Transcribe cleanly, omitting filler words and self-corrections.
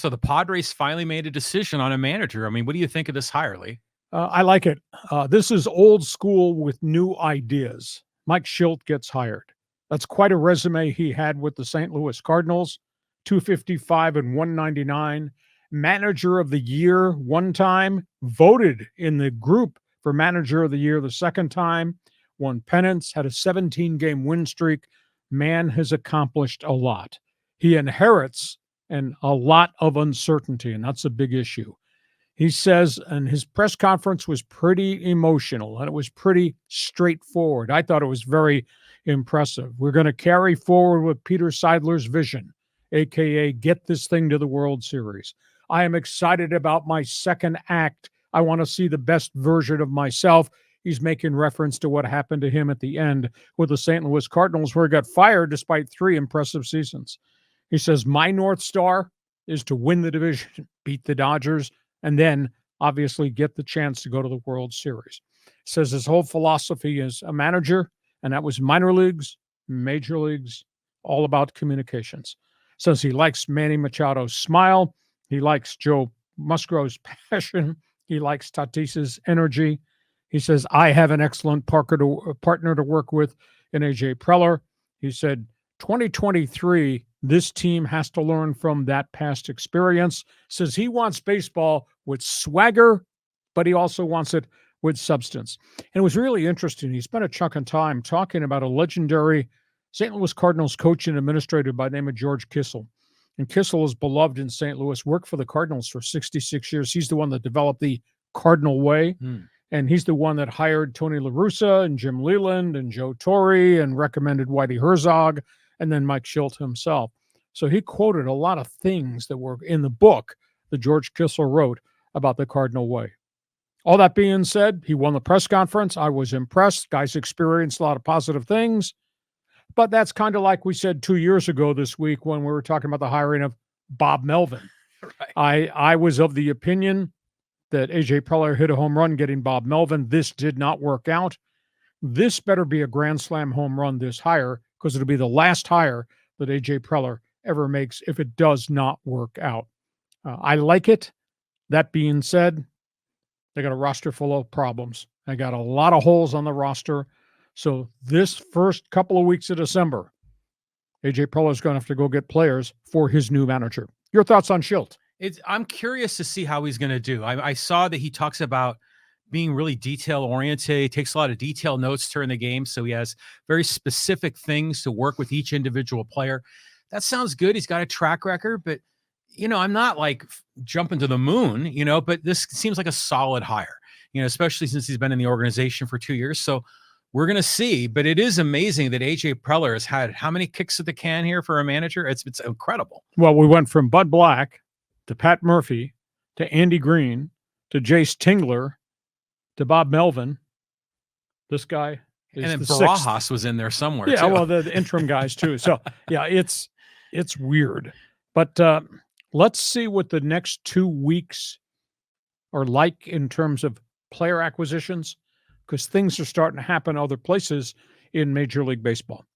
So the Padres finally made a decision on a manager. I mean, what do you think of this hire, Lee? I like it. This is old school with new ideas. Mike Shildt gets hired. That's quite a resume he had with the St. Louis Cardinals, 255 and 199. Manager of the year one time, voted in the group for manager of the year the second time, won pennants, had a 17-game win streak. Man has accomplished a lot. He inherits and a lot of uncertainty, and that's a big issue. He says, and his press conference was pretty emotional and it was pretty straightforward. I thought it was very impressive. We're going to carry forward with Peter Seidler's vision, aka get this thing to the World Series. I am excited about my second act. I want to see the best version of myself. He's making reference to what happened to him at the end with the St. Louis Cardinals, where he got fired despite 3 impressive seasons. He says, my North Star is to win the division, beat the Dodgers, and then obviously get the chance to go to the World Series. Says his whole philosophy is a manager, and that was minor leagues, major leagues, all about communications. Says he likes Manny Machado's smile. He likes Joe Musgrove's passion. He likes Tatis's energy. He says, I have an excellent partner to work with in A.J. Preller. He said, 2023, this team has to learn from that past experience. Says he wants baseball with swagger, but he also wants it with substance. And it was really interesting. He spent a chunk of time talking about a legendary St. Louis Cardinals coach and administrator by the name of George Kissel. And Kissel is beloved in St. Louis, worked for the Cardinals for 66 years. He's the one that developed the Cardinal Way. And he's the one that hired Tony La Russa and Jim Leland and Joe Torre and recommended Whitey Herzog and then Mike Shildt himself. So he quoted a lot of things that were in the book that George Kissel wrote about the Cardinal Way. All that being said, he won the press conference. I was impressed. Guys experienced a lot of positive things. But that's kind of like we said 2 years ago this week when we were talking about the hiring of Bob Melvin. Right. I was of the opinion that A.J. Preller hit a home run getting Bob Melvin. This did not work out. This better be a grand slam home run, this hire, because it'll be the last hire that A.J. Preller ever makes if it does not work out. I like it. That being said, they got a roster full of problems. They got a lot of holes on the roster. So this first couple of weeks of December, A.J. Preller is going to have to go get players for his new manager. Your thoughts on Shildt? I'm curious to see how he's going to do. I saw that he talks about being really detail-oriented. He takes a lot of detailed notes during the game, so he has very specific things to work with each individual player. That sounds good. He's got a track record, but, I'm not like jumping to the moon, but this seems like a solid hire, especially since he's been in the organization for 2 years. So we're going to see, but it is amazing that A.J. Preller has had how many kicks at the can here for a manager? It's incredible. Well, we went from Bud Black to Pat Murphy to Andy Green to Jace Tingler to Bob Melvin. This guy is and then the Barajas sixth. Was in there somewhere. Yeah, too. well, the interim guys too. So yeah, it's weird. But let's see what the next 2 weeks are like in terms of player acquisitions, because things are starting to happen other places in Major League Baseball.